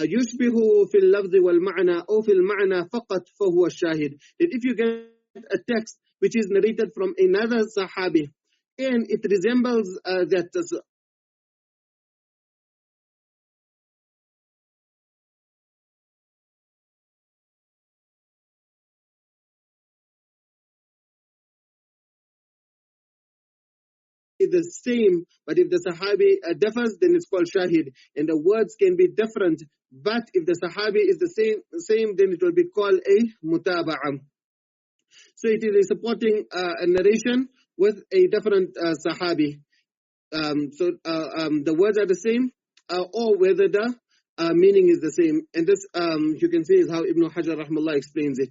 يشبه في اللفظ والمعنى أو في المعنى فقط فهو الشاهد. That if you get a text which is narrated from another Sahabi and it resembles that is the same, but if the Sahabi differs, then it's called Shahid. And the words can be different, but if the Sahabi is the same, then it will be called a Mutaba'ah. So it is supporting a narration with a different Sahabi. The words are the same, or whether the meaning is the same. And this, you can see, is how Ibn Hajar rahmallah explains it.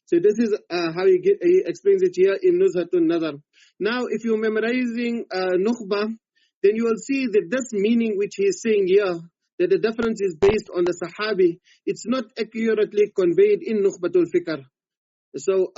So this is how he explains it here in Nuzha an-Naḍar. Now, if you're memorizing Nukhba, then you will see that this meaning which he is saying here, that the difference is based on the Sahabi, it's not accurately conveyed in Nukhbatul Fikr. So,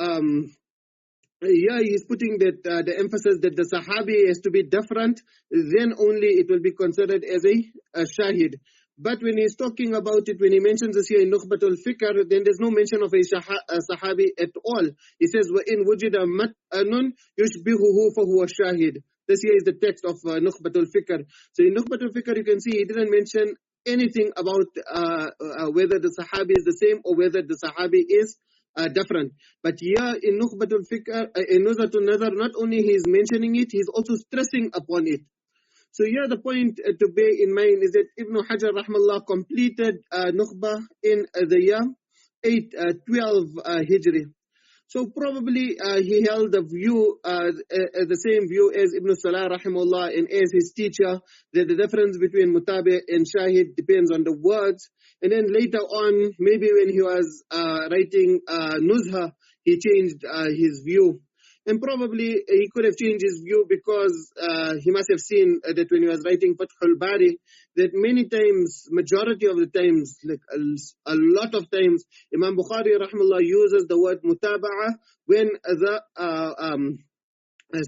here he is putting that the emphasis that the Sahabi has to be different, then only it will be considered as a Shahid. But when he's talking about it, when he mentions this here in Nukhbatul Fikr, then there's no mention of a Sahabi at all. He says, وَإِن وُجِدَ مَتْأَنٌ يُشْبِهُهُ فَهُوَ الشَّاهِدُ. This here is the text of Nukhbatul Fikr. So in Nukhbatul Fikr, you can see he didn't mention anything about whether the Sahabi is the same or whether the Sahabi is different. But here in Nukhbatul Fikr, in Nuzha an-Naḍar, not only he is mentioning it, he is also stressing upon it. So here the point to bear in mind is that Ibn Hajar rahmallah completed Nukhba in the year 812 Hijri. So probably he held the view, the same view as Ibn Salah rahimahullah and as his teacher, that the difference between Mutabi and Shahid depends on the words. And then later on, maybe when he was writing Nuzha, he changed his view. And probably he could have changed his view because he must have seen that when he was writing Fathul Bari, that many times, majority of the times, like a lot of times, Imam Bukhari rahimahullah uses the word mutaba'ah when the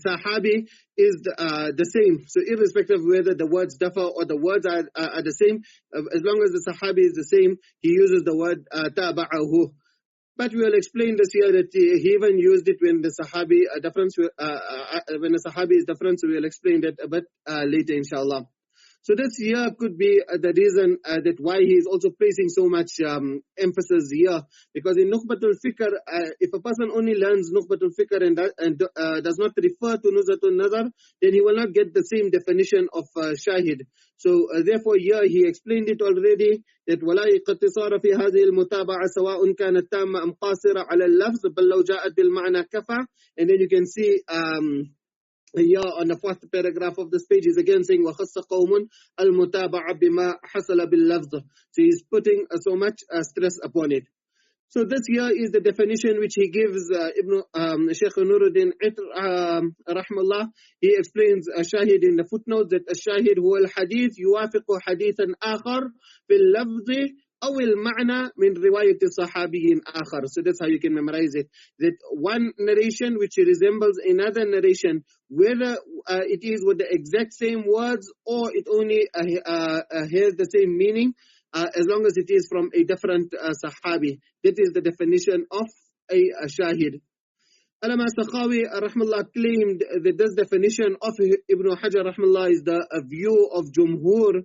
Sahabi is the same. So irrespective of whether the words differ or the words are the same, as long as the Sahabi is the same, he uses the word taba'ahu. But we will explain this here that he even used it when the Sahabi difference, when the Sahabi is different. So we will explain that a bit later, inshallah. So this here could be the reason that why he is also placing so much emphasis here. Because in Nukhbatul Fikr, if a person only learns Nukhbatul Fikr and does not refer to Nuzha an-Naḍar, then he will not get the same definition of Shahid. So therefore here he explained it already, that وَلَا اقتصار في هذه المتابعة سواء كانت تامة أم قاصرة على اللفظ بل لو جاءت بالمعنى كفى. And then you can see here on the fourth paragraph of this page is again saying وَخَصَّ قَوْمٌ الْمُتَابَعَ بِمَا حَصَلَ بِاللَّفْظِ. So he's putting so much stress upon it. So this here is the definition which he gives Shaykh Nuruddin rahmallah. He explains Shahid in the footnote that Shahid huwa al-hadith yuwafiqu hadithan akhar fil lafzi أو المعنى من رواية صحابي آخر. So that's how you can memorize it. That one narration which resembles another narration, whether it is with the exact same words or it only has the same meaning, as long as it is from a different Sahabi. That is the definition of a Shahid. Allama Sakhawi rahmallah claimed that this definition of Ibn Hajar rahmallah is the view of Jumhur.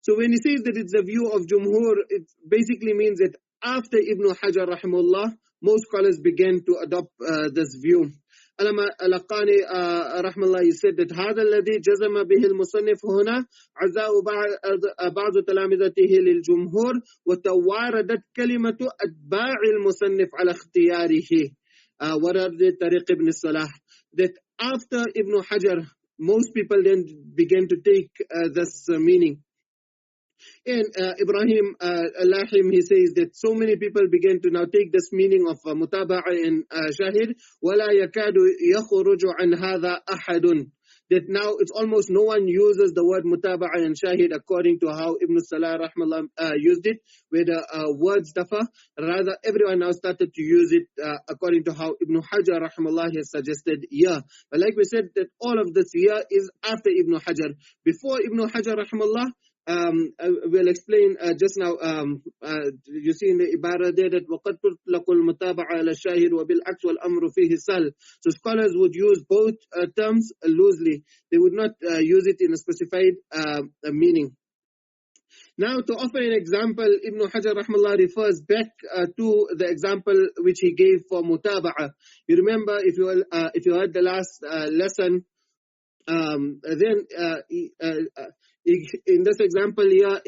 So when he says that it's the view of Jumhur, it basically means that after Ibn Hajar rahimahullah, most scholars began to adopt this view. Allama al-Laqani rahimahullah, he said that هذا الذي جزم به المصنف هنا عزاء بعض تلامذته للجمهور وتواردت كلمة أتباع المصنف على اختياره ورد طريق ابن الصلاح. That after Ibn Hajar, most people then began to take this meaning. And Ibrahim Lahim, he says that so many people began to now take this meaning of mutaba'a and shahid. وَلَا يَكَادُ يَخْرُجُ عَنْ هَذَا أَحَدٌ. That now it's almost no one uses the word mutaba'a and shahid according to how Ibn Salah rahmallah used it, where the words differ. Rather, everyone now started to use it according to how Ibn Hajar rahmallah has suggested here. But like we said, that all of this here is after Ibn Hajar. Before Ibn Hajar rahmallah, we'll explain just now. You see in the Ibara there that وَقَدْ تُطْلَقُ الْمُتَابَعَةُ عَلَى الشَّاهِدِ وَبِالْعَكْسِ وَالْأَمْرُ فِيهِ سَلْ. So scholars would use both terms loosely. They would not use it in a specified meaning. Now, to offer an example, Ibn Hajar rahmallah refers back to the example which he gave for mutaba'a. You remember, if you heard the last lesson, then in this example here,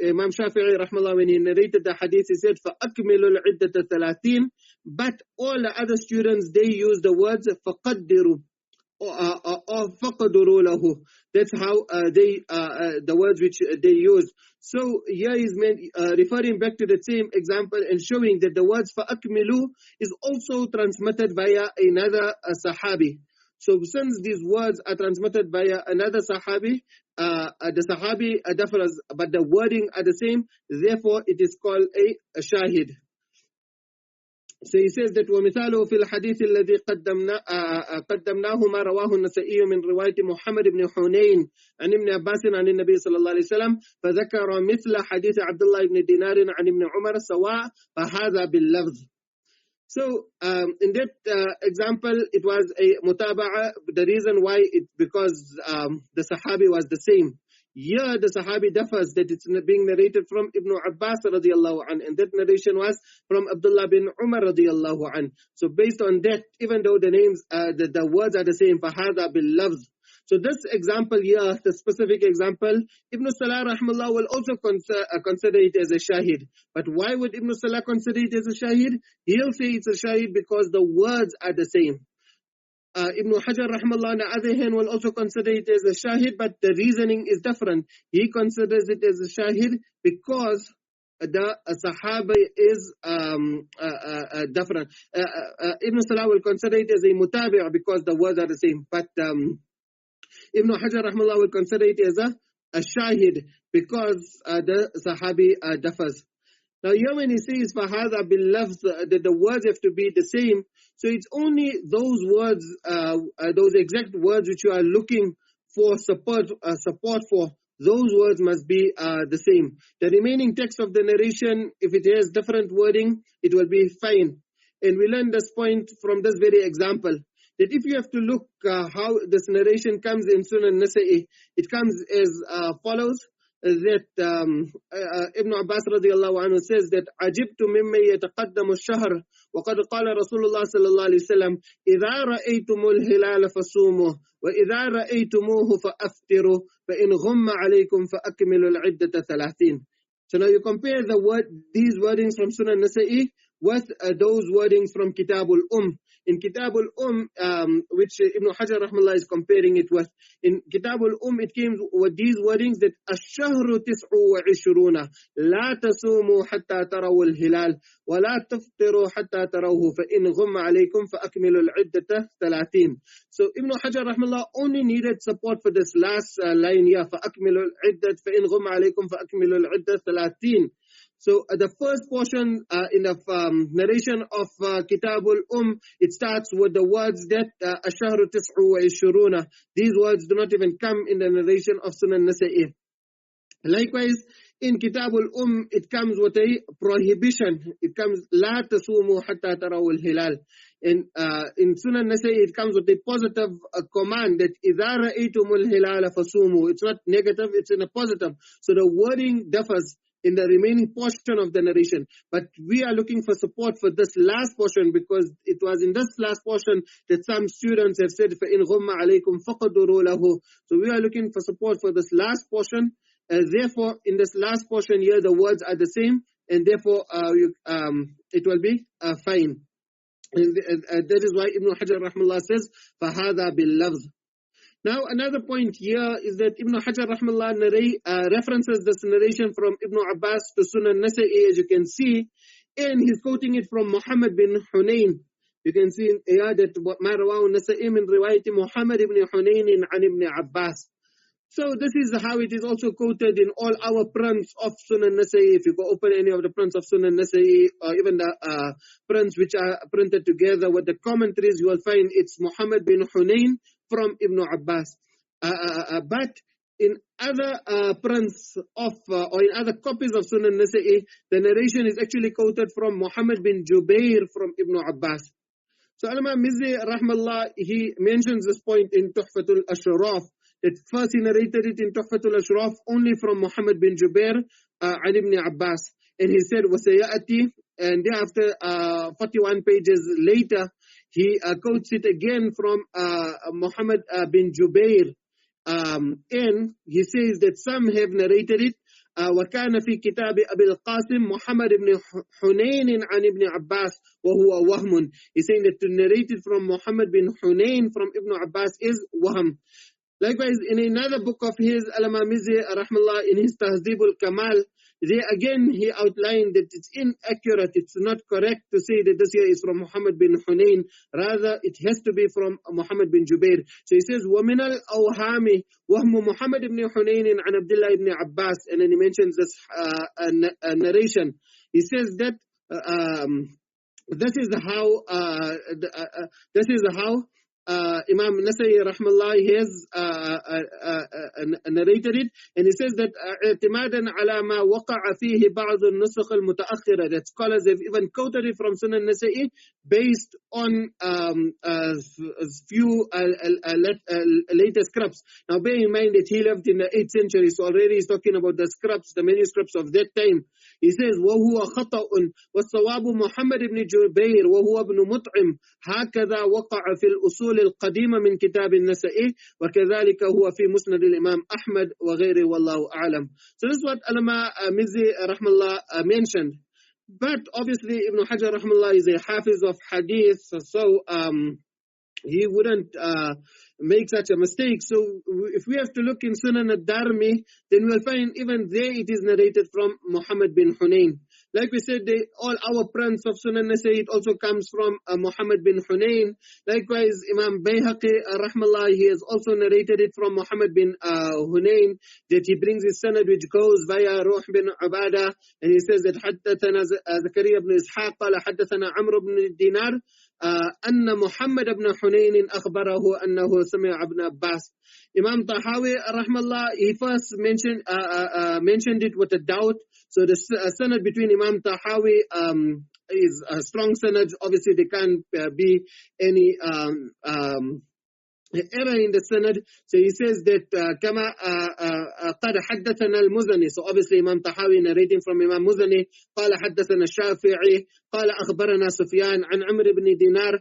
Imam Shafi'i rahmallah, when he narrated the hadith, he said, فَأَكْمِلُوا الْعِدَّةَ 13. But all the other students, they use the words فَقَدِّرُوا or فَقَدُرُوا لَهُ. That's how the words which they use. So here is referring back to the same example and showing that the words فَأَكْمِلُوا is also transmitted via another sahabi. So since these words are transmitted via another sahabi, the sahabi differs, but the wording are the same, therefore it is called a shahid. So he says that وَمِثَالُهُ فِي الْحَدِيثِ الَّذِي قَدَّمْنَاهُ مَا رَوَاهُ النَّسَائِيُّ مِنْ رِوَايَةِ مُحَمَّدِ بْنِ حُنَيْنٍ عن ابن عباس عن النبي صلى الله عليه وسلم فذكر مثل حديث عبد الله بن دينار عن ابن عمر سواء فهذا باللفظ. So in that example, it was a mutaba'a. The reason why because the sahabi was the same. Here the sahabi differs, that it's being narrated from Ibn Abbas radiallahu an, and that narration was from Abdullah bin Umar radiallahu an. So based on that, even though the names, the words are the same, فَهَذَا بِاللَّفْظِ. So this example here, the specific example, Ibn Salah rahmallah will also consider it as a shahid. But why would Ibn Salah consider it as a shahid? He'll say it's a shahid because the words are the same. Ibn Hajar rahmallah on the other hand will also consider it as a shahid, but the reasoning is different. He considers it as a shahid because the sahaba is different. Ibn Salah will consider it as a mutabi' because the words are the same. But Ibn Hajar rahmallah will consider it as a shahid because the sahabi differs. Now here when he says فَهَذَا بِاللَّفْظِ, that the words have to be the same, so it's only those words, those exact words which you are looking for support for, those words must be the same. The remaining text of the narration, if it has different wording, it will be fine. And we learn this point from this very example, that if you have to look how this narration comes in Sunan Nasa'i, it comes as follows. That Ibn Abbas radiallahu anhu says that عجبت ممن يتقدم الشهر وقد قال رسول الله صلى الله عليه وسلم إذا رأيتم الهلال فصوموا وإذا رأيتموه فأفطروا فإن غم عليكم فأكملوا العدة 13. So now you compare these wordings from Sunan Nasa'i with those wordings from Kitabul In Kitabul which Ibn Hajar rahmallah is comparing it with, in Kitabul it came with these wordings that الشهر 29 لا تصوموا حتى تروا الهلال ولا تفطروا حتى تروه فإن غم عليكم فأكملوا العدة 13. So Ibn Hajar rahmallah only needed support for this last line here, فأكملوا العدة فإن غم عليكم فأكملوا العدة 13. So the first portion in the narration of Kitabul it starts with the words that Ash-Shahru 29. These words do not even come in the narration of Sunan Nasa'i. Likewise, in Kitabul it comes with a prohibition. It comes La tasumu hatta taraw al-hilal. In Sunan Nasa'i it comes with a positive command that إِذَا رَأَيْتُمُ الْهِلَالَ فَصُومُوا. It's not negative, it's in a positive. So the wording differs in the remaining portion of the narration. But we are looking for support for this last portion because it was in this last portion that some students have said, فَإِنْ غُمَّ عَلَيْكُمْ فَقَدُرُوا لَهُ. So we are looking for support for this last portion. Therefore, in this last portion here, the words are the same, and therefore it will be fine. And that is why Ibn Hajar rahmallah says, فَهَذَا بِاللَّفْظِ. Now, another point here is that Ibn Hajar rahmallah references this narration from Ibn Abbas to Sunan Nasa'i, as you can see, and he's quoting it from Muhammad bin Hunayn. You can see here that مَا رَوَاهُ النَّسَائِي مِنْ رِوَايَةِ مُحَمَّدِ بْنِ حُنَيْنٍ عَنِ ابْنِ عَبَّاسٍ. So this is how it is also quoted in all our prints of Sunan Nasa'i. If you go open any of the prints of Sunan Nasa'i, or even the prints which are printed together with the commentaries, you will find it's Muhammad bin Hunayn from Ibn Abbas. But in other prints of, or in other copies of Sunan Nasa'i, the narration is actually quoted from Muhammad bin Jubair from Ibn Abbas. So Al-Imam Mizzi, rahmallah, he mentions this point in Tuhfatul Ashraf, that first he narrated it in Tuhfatul Ashraf only from Muhammad bin Jubair and Ibn Abbas. And he said, وَسَيَأْتِي, and thereafter, 41 pages later, he quotes it again from Muhammad bin Jubair. And he says that some have narrated it. وكان في كتاب أبي القاسم محمد بن حنين عن ابن عباس وهو وهم. He's saying that to narrate it from Muhammad bin Hunayn from Ibn Abbas is wahm. Likewise, in another book of his, Al-Imam Mizzi, rahmallah, in his Tahdhib al-Kamal, there again he outlined that it's inaccurate, it's not correct to say that this here is from Muhammad bin Hunayn. Rather, it has to be from Muhammad bin Jubair. So he says, وَمِنَ الْأَوْهَامِ وَهْمُ مُحَمَّدْ بن حُنَيْنٍ عَنْ عَبْدِ اللَّهِ ibn Abbas. And then he mentions this narration. He says that this is how Imam Nasa'i rahmallah has narrated it, and he says that اعتمادا على ما وقع فيه بعض النسخ المتأخرة, that scholars have even quoted it from Sunan Nasa'i based on few later scripts. Now bear in mind that he lived in the 8th century, so already he's talking about the scripts, the manuscripts of that time. He says وهو خطأ والصواب محمد بن جبير وهو ابن مطعم هكذا وقع في الأصول القديمة من كتاب النسائي وكذلك هو في مسند الإمام أحمد وغيره والله أعلم. So this is what Al-Imam Mizzi rahmallah mentioned. But obviously Ibn Hajar rahmallah is a hafiz of Ḥadīth, so he wouldn't make such a mistake. So if we have to look in Sunan ad-Darmi, then we'll find even there it is narrated from Muhammad bin Hunayn. Like we said, all our prints of Sunan Nasa'i, it also comes from Muhammad bin Hunayn. Likewise, Imam Bayhaqi, rahmallah, he has also narrated it from Muhammad bin Hunayn, that he brings his sanad which goes via Ruh bin Ubadah, and he says that حدثنا زكريا بن إسحاق قال حدثنا عمرو بن دينار أن محمد بن حنين أخبره أنه سمع ابن عباس. Imam Tahawi, rahmallah, he first mentioned it with a doubt. So the sanad between Imam Tahawi is a strong sanad. Obviously, there can't be any error in the sanad. So he says that كما قد حدثنا المزني. So obviously Imam Tahawi narrating from Imam Muzani. قال حدثنا الشافعي قال أخبرنا سفيان عن عمرو بن دينار.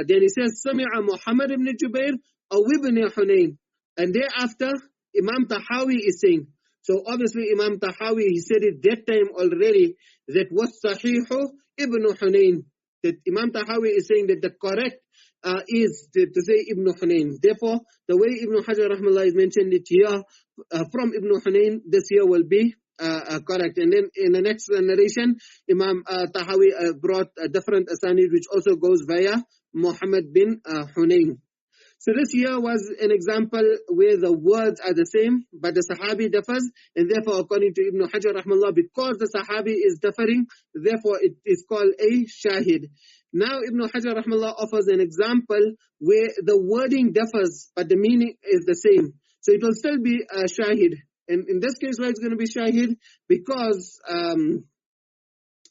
Then he says سمع محمد بن جبير أو ابن حنين. And thereafter Imam Tahawi is saying. So obviously Imam Tahawi, he said it that time already, that was Sahihu Ibn Hunayn. That Imam Tahawi is saying that the correct is to say Ibn Hunayn. Therefore, the way Ibn Hajar rahmallah is mentioned it here from Ibn Hunayn, this here will be correct. And then in the next narration, Imam Tahawi brought a different asanid which also goes via Muhammad bin Hunayn. So this here was an example where the words are the same, but the Sahabi differs, and therefore according to Ibn Hajar rahmallah, because the Sahabi is differing, therefore it is called a Shāhid. Now Ibn Hajar rahmallah offers an example where the wording differs, but the meaning is the same. So it will still be a Shāhid. And in this case, why it's going to be Shāhid? Because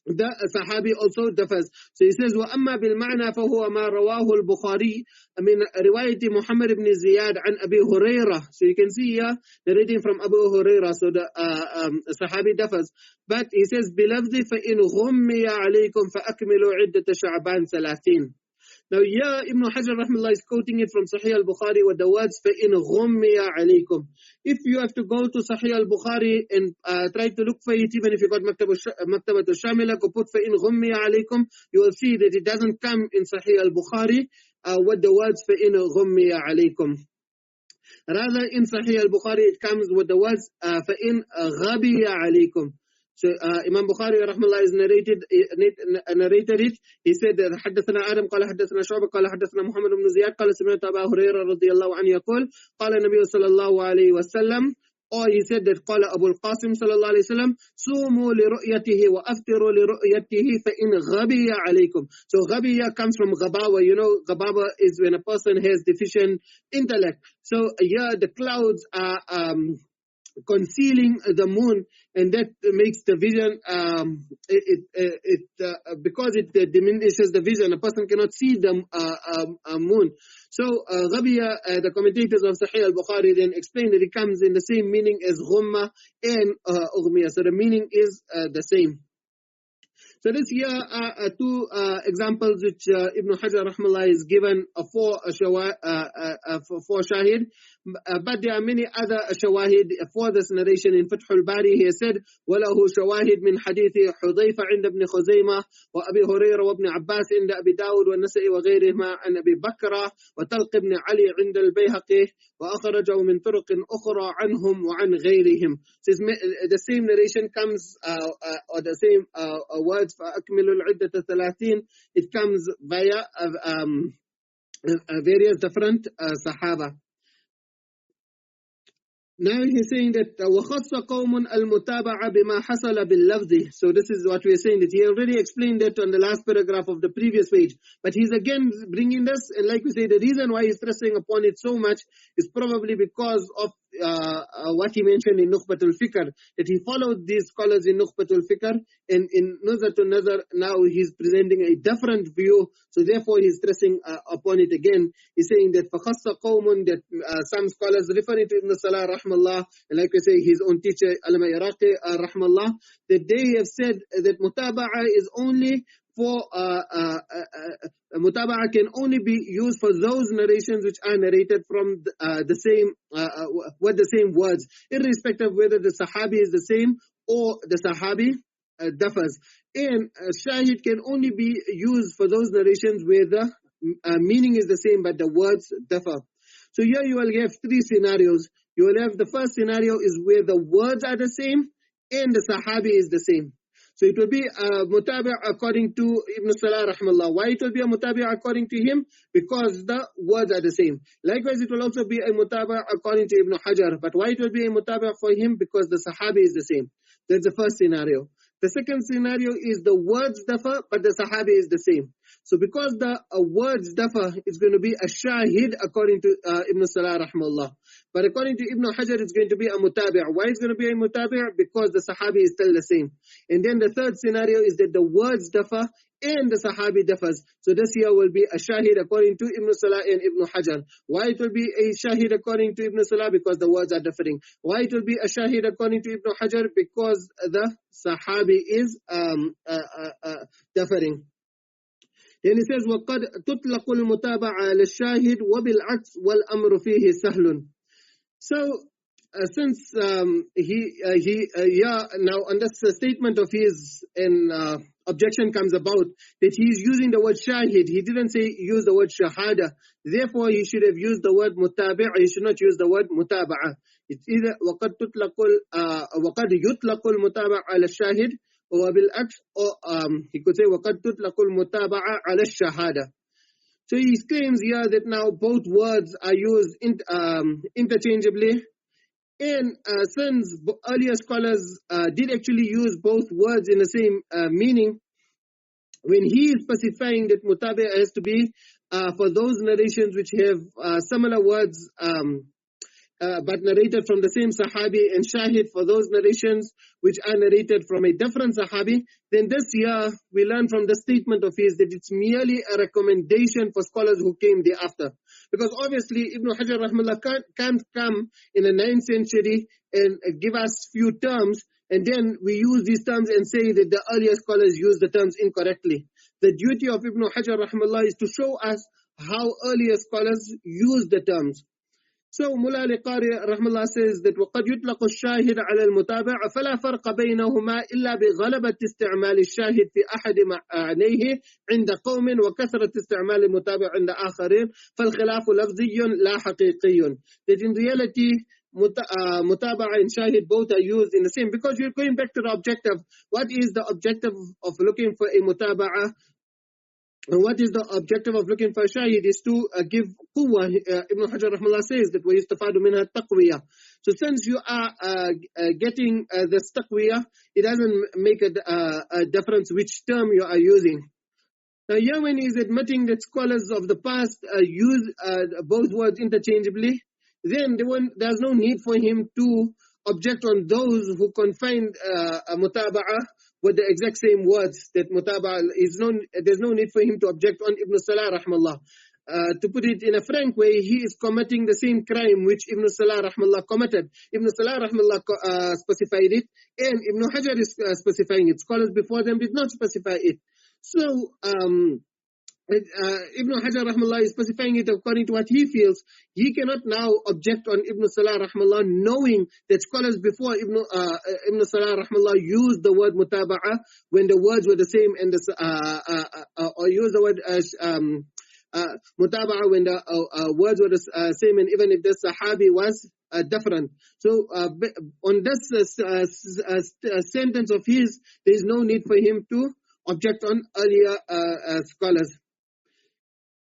the Sahabi also differs. So he says, وَأَمَّا بِالْمَعْنَى فَهُوَ مَا رَوَاهُ الْبُخَارِي مِنْ رِوَايَةِ مُحَمَّدْ بْن زِيَادٍ عَنْ أَبِي هُرَيْرَةَ. So you can see here, narrating from Abu Hurairah, so the Sahabi differs. But he says, بِلَفْظِ فَإِنْ غُمِّيَ عَلَيْكُمْ فَأَكْمِلُوا عِدَّةَ شَعْبَانَ 30. Now here Ibn Hajar rahmallah is quoting it from Sahih al-Bukhari with the words فَإِنْ غُمِّيَ عَلَيْكُمْ. If you have to go to Sahih al-Bukhari and try to look for it, even if you got Maktabat al-Shamila, go put فَإِنْ غُمِّيَ عَلَيْكُمْ, you will see that it doesn't come in Sahih al-Bukhari with the words فَإِنْ غُمِّيَ عَلَيْكُمْ. Rather in Sahih al-Bukhari it comes with the words فَإِنْ غَبِيَ عَلَيْكُمْ. So Imam Bukhari rahmallah is narrated it. He said that حدثنا آدم قال حدثنا شعبة قال حدثنا محمد بن زياد قال سمعت أبا هريرة رضي الله عنه يقول قال النبي صلى الله عليه وسلم Or he said that قال أبو القاسم صلى الله عليه وسلم صوموا لرؤيته وأفطروا لرؤيته فإن غبي عليكم. So غبية comes from غباوة. You know, غباوة is when a person has deficient intellect. So here the clouds are concealing the moon, and that makes the vision, because it diminishes the vision, a person cannot see the moon. So Ghabiya, the commentators of Sahih al-Bukhari then explain that it comes in the same meaning as Ghumma and Ughmiya. So the meaning is the same. So this here are two examples which Ibn Hajar rahmallah is given for Shāhid. But there are many other shawahid for this narration. In Fath al-Bari he said, وَلَهُ شَوَاهِد مِنْ حَدِيثِ حُذَيْفَ عند ابن خزيمة وأبي هريرة وابن عباس عند أبي داود والنسائي وغيرهما عن أبي بكر وطلق بن علي عند البيهقي وأخرجه من طرق أخرى عنهم وعن غيرهم. So the same narration comes, or the same words, فَأَكْمِلُوا الْعِدَّةَ 30. It comes via various different Sahaba. Now he's saying that وَخَصَّ قَوْمٌ الْمُتَابَعَ بِمَا حَصَلَ بِاللَّفْظِ. So this is what we are saying, that he already explained that on the last paragraph of the previous page. But he's again bringing this, and like we say, the reason why he's stressing upon it so much is probably because of what he mentioned in Nukhbatul Fikr, that he followed these scholars in Nukhbatul Fikr, and in Nuzha an-Naḍar now he's presenting a different view, so therefore he's stressing upon it again. He's saying that فَخَصَّ قَوْمٌ, that some scholars referring to Ibn Salah rahmallah, and like we say his own teacher Alama Iraqi rahmallah, that they have said that mutaba'a is only for mutaba'a can only be used for those narrations which are narrated from the same with the same words, irrespective of whether the sahabi is the same or the sahabi differs. And shahid can only be used for those narrations where the meaning is the same but the words differ. So here you will have three scenarios. You will have the first scenario is where the words are the same and the sahabi is the same. So it will be a mutabi' according to Ibn Salah rahmallah. Why it will be a mutabi' according to him? Because the words are the same. Likewise, it will also be a mutabi' according to Ibn Hajar. But why it will be a mutabi' for him? Because the sahabi is the same. That's the first scenario. The second scenario is the words differ, but the sahabi is the same. So because the words differ, it's going to be a shahid according to Ibn Salah rahmallah. But according to Ibn Hajar, it's going to be a mutabi'. Why it's going to be a mutabi'? Because the sahabi is still the same. And then the third scenario is that the words differ and the sahabi differs. So this here will be a shahid according to Ibn Salah and Ibn Hajar. Why it will be a shahid according to Ibn Salah? Because the words are differing. Why it will be a shahid according to Ibn Hajar? Because the sahabi is differing. Then he says, وَقَدْ تُطْلَقُ الْمُتَابَعَ لِلشَّاهِدِ وَبِالْعَكْسِ وَالْأَمْرُ فِيهِ سَهْلٌ. So, since now on this statement of his, an objection comes about that he's using the word shahid. He didn't say use the word shahada. Therefore, he should have used the word mutabi'. He should not use the word mutaba'a. It's either وَقَدْ يُطْلَقُ الْمُتَابَعَ عَلَى الشَّاهِدِ وَبِالْعَكْسِ, or he could say وَقَدْ تُطْلَقُ الْمُتَابَعَ عَلَى الشَّهَادَةِ. So he claims here that now both words are used interchangeably. And since earlier scholars did actually use both words in the same meaning, when he is specifying that mutabi' has to be for those narrations which have similar words but narrated from the same sahabi, and shahid for those narrations which are narrated from a different sahabi, then this year we learn from the statement of his that it's merely a recommendation for scholars who came thereafter. Because obviously Ibn Hajar rahmallah can't come in the 9th century and give us few terms and then we use these terms and say that the earlier scholars used the terms incorrectly. The duty of Ibn Hajar rahmallah is to show us how earlier scholars used the terms. So Mullah al-Qari rahmallah says that وَقَدْ يُطْلَقُ الشَّاهِدَ عَلَى الْمُتَابِعِ فَلَا فَرْقَ بَيْنَهُمَا إِلَّا بِغَلَبَةِ اسْتِعْمَالِ الشَّاهِدِ فِي أَحَدِ مَعَانِيهِ عِنْدَ قَوْمٍ وَكَثْرَةِ اسْتِعْمَالِ الْمُتَابِعِ عِنْدَ آخَرِينَ فَالْخِلَافُ لَفْظِيٌّ لَا حَقِيقِيٌّ. That in reality, mutaba'a and shahid both are used in the same, because you're going back to the objective. What is the objective of looking for a mutaba'a? And what is the objective of looking for a shahid is to give quwwah. Ibn Hajar rahmallah says that وَيُسْتَفَادُ مِنْهَا التَّقْوِيَةِ. So since you are getting this taqwiyah, it doesn't make a difference which term you are using. Now here when he is admitting that scholars of the past use both words interchangeably, then there's no need for him to object on those who confined mutaba'ah with the exact same words. That mutaba'ah there's no need for him to object on Ibn Salah rahmallah. To put it in a frank way, he is committing the same crime which Ibn Salah rahmallah committed. Ibn Salah rahmallah specified it, and Ibn Hajar is specifying it. Scholars before them did not specify it. So Ibn Hajar rahmallah is specifying it according to what he feels. He cannot now object on Ibn Salah rahmallah, knowing that scholars before Ibn Salah rahmallah used the word mutaba'ah when the words were the same, and or used the word mutaba'ah when the words were the same, and even if the sahabi was different. So on this sentence of his, there is no need for him to object on earlier scholars.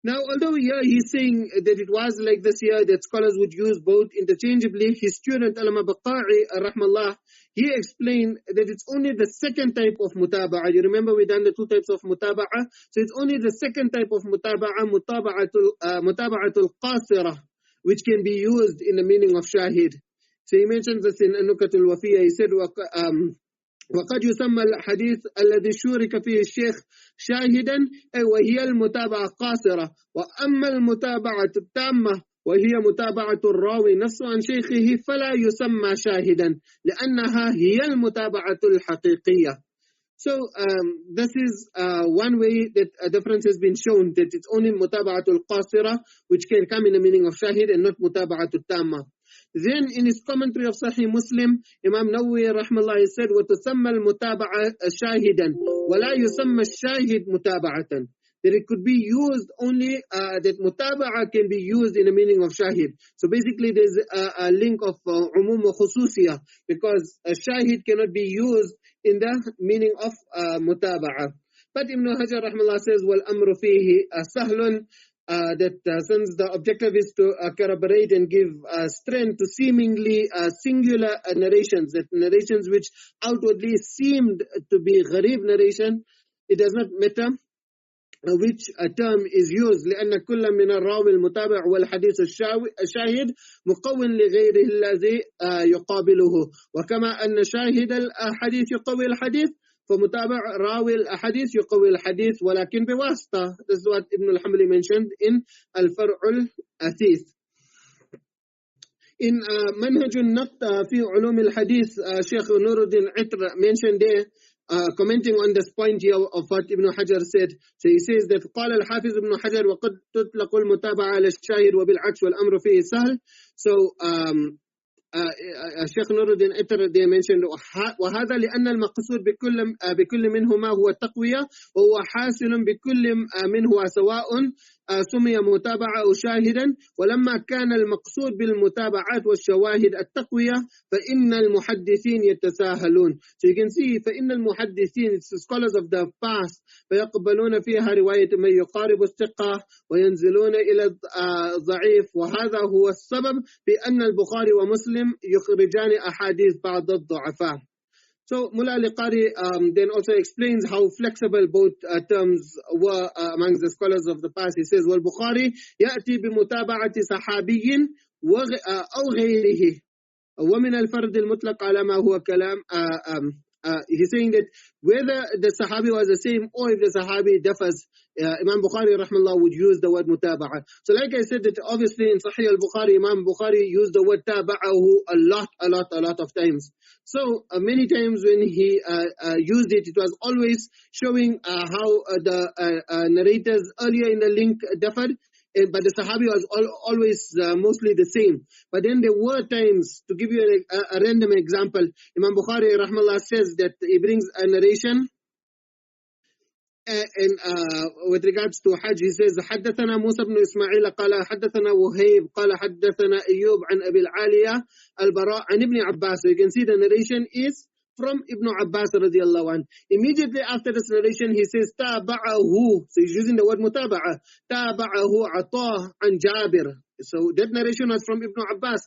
Now, although here he's saying that it was like this here, that scholars would use both interchangeably, his student Allama Baqa'i rahmallah, he explained that it's only the second type of mutaba'ah. You remember we done the two types of mutaba'ah? So it's only the second type of mutaba'ah, mutaba'atul qasirah, which can be used in the meaning of shahid. So he mentions this in Nukatul Wafiyah. He said, وقد يسمى الحديث الذي شورك فيه الشيخ شاهدا وهي المتابعة قاصرة، وأما المتابعة التامة وهي متابعة الراوي نفسه عن شيخه فلا يسمى شاهدا لأنها هي المتابعة الحقيقية. So this is one way that a difference has been shown, that it's only mutaba'atul qasira which can come in the meaning of shahid and not mutaba'atul tamma. Then in his commentary of Sahih Muslim, Imam Nawawi rahmallah said, وَتُسَمَّى الْمُتَابَعَةَ شَاهِدًا وَلَا يُسَمَّى الشَّاهِد مُتَابَعَةً. That it could be used only, that mutaba'ah can be used in the meaning of shahid. So basically there's a link of umum wa khususiyah, because a shahid cannot be used in the meaning of mutaba'ah. But Ibn Hajar rahmallah says, وَالْأَمْرُ فِيهِ سَهْلٌ, that since the objective is to corroborate and give strength to seemingly singular narrations, that narrations which outwardly seemed to be gharib narration, it does not matter which term is used. لأن كل من الراوي المتابع والحديث الشاهد مقوٍ لغيره الذي يقابله، وكما أن شاهد الحديث يقوي الحديث فمتابع راوي الحديث يقوي الحديث ولكن بواسطة. This is what Ibn al-Hamli mentioned in Al-Far'ul Athith. In Manhaj al-Naqd fi Ulum al-Hadith, Sheikh Nuruddin Itr mentioned there, commenting on this point here of what Ibn Hajar said. So he says that قال الحافظ ابن حجر وقد تطلق المتابعة على الشاهد وبالعكس والأمر فيه سهل. So الشيخ نور الدين إتر they mentioned وهذا لأن المقصود بكل منهما هو التقوية، وهو حاصل بكل منه سواء سمي متابعة أو شاهدا. ولما كان المقصود بالمتابعات والشواهد التقوية فإن المحدثين يتساهلون. So you can see فإن المحدثين, scholars of the past, فيقبلون فيها رواية من يقارب الثقة وينزلون إلى الضعيف، وهذا هو السبب بأن البخاري ومسلم يخرجان أحاديث بعض الضعفاء. So Mullah al-Qari then also explains how flexible both terms were amongst the scholars of the past. He says, وَالْبُخَارِ يَأْتِي بِمُتَابَعَةِ صَحَابِيٍّ أَوْ غَيْرِهِ وَمِنَ الْفَرْدِ الْمُطْلَقِ عَلَى مَا هُوَ كَلَامٌ. He's saying that whether the Sahabi was the same or if the Sahabi differs, Imam Bukhari rahmallah would use the word mutaba'ah. So like I said, that obviously in Sahih al-Bukhari, Imam Bukhari used the word taba'ahu a lot of times. So many times when he used it, it was always showing how the narrators earlier in the link differed. But the Sahabi was always mostly the same. But then there were times, to give you a random example, Imam Bukhari rahmallah says that he brings a narration, and with regards to Hajj, he says, حدثنا موسى بن إسماعيل قال حدثنا وهيب قال حدثنا أيوب عن أبي العالية البراء عن ابن عباس. So you can see the narration is from Ibn Abbas radiallahu anh. Immediately after this narration, he says, تابعه. So he's using the word mutaba'ah. تابعه عطاه عن جابر. So that narration was from Ibn Abbas.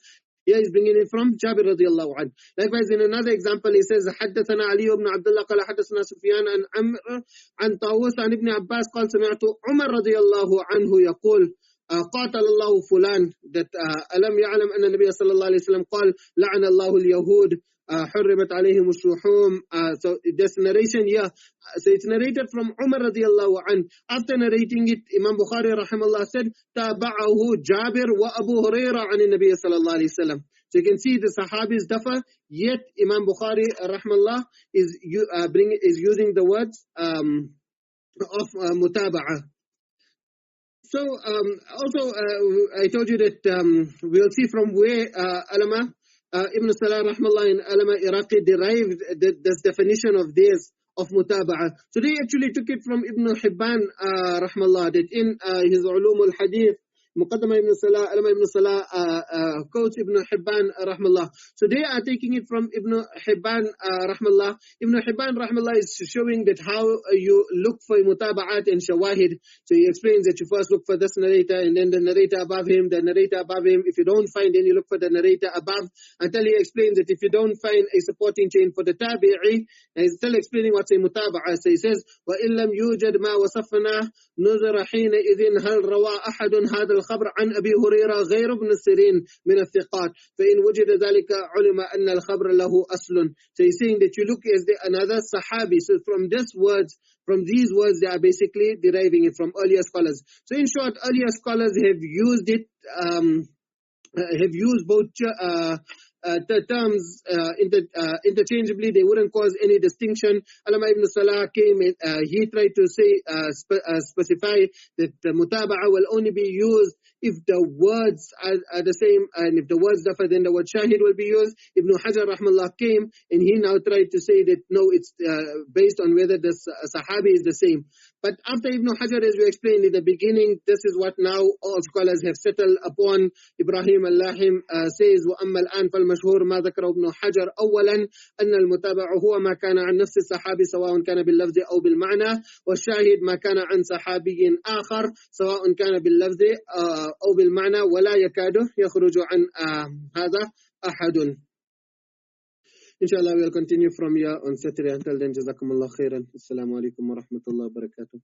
Here he's bringing it from Jabir radiallahu anhu. Likewise, in another example, he says, حدثنا علي بن عبد الله قال حدثنا سفيان عن عمرو عن طاووس عن ابن عباس قال سمعت عمر رضي الله عنه يقول قاتل الله فلان, that ألم يعلم أن النبي صلى الله عليه وسلم قال لعن الله اليهود حرمت عليهم الشحوم. So this narration here, so it's narrated from Umar radiallahu anhu. After narrating it, Imam Bukhari rahimahullah said, تابعه جابر وأبو هريرة عن النبي صلى الله عليه وسلم. So you can see the Sahabis differ, yet Imam Bukhari rahimahullah is using the words of mutaba'ah. So also I told you that we'll see from where Alama Ibn Salah rahmallah and Alama Iraqi derived this definition of theirs of mutaba'ah. So they actually took it from Ibn Hibban rahmallah, that in his Ulum al-Ḥadīth, Muqaddama Ibn Salah, Alama Ibn Salah quotes Ibn Hibban rahmallah. So they are taking it from Ibn Hibban rahmallah. Ibn Hibban rahmallah is showing that how you look for mutaba'at and shawahid. So he explains that you first look for this narrator and then the narrator above him, the narrator above him. If you don't find, then you look for the narrator above, until he explains that if you don't find a supporting chain for the tabi'i, and he's still explaining what's a mutaba'ah. So he says, وَإِن لَمْ يُوجَدْ مَا وَصَفْنَا نُظِرَ حِينَئِذٍ هَلْ رَوَى أَحَدٌ هَذَا الخبر عن أبي هريرة غير ابن السيرين من الثقات فإن وجد ذلك علم أن الخبر له أصل. So he's saying that you look as another Sahabi. So from these words, they are basically deriving it from earlier scholars. So in short, earlier scholars have used it, have used both the terms interchangeably. They wouldn't cause any distinction. Alama Ibn Salah came, he tried to say, specify that the mutaba'a will only be used if the words are the same, and if the words differ, then the word shahid will be used. Ibn Hajar rahmallah came, and he now tried to say that no, it's based on whether the sahabi is the same. But after Ibn Hajar, as we explained in the beginning, this is what now all scholars have settled upon. Ibrahim al-Lahim says, وَأَمَّا الْآنْ فَالْمَشْهُورُ مَا ذَكَرَ ابْنُ حَجَرَ أولا أن المتابع هو ما كان عن نفس الصحابي سواء كان باللفظ أو بالمعنى والشاهد ما كان عن صحابي آخر سواء كان باللفظ أو بالمعنى ولا يكاد يخرج عن هذا أحد. Inshallah, we'll continue from here on Saturday. Until then, jazakumullah khairan. Assalamu alaikum wa rahmatullahi wa barakatuh.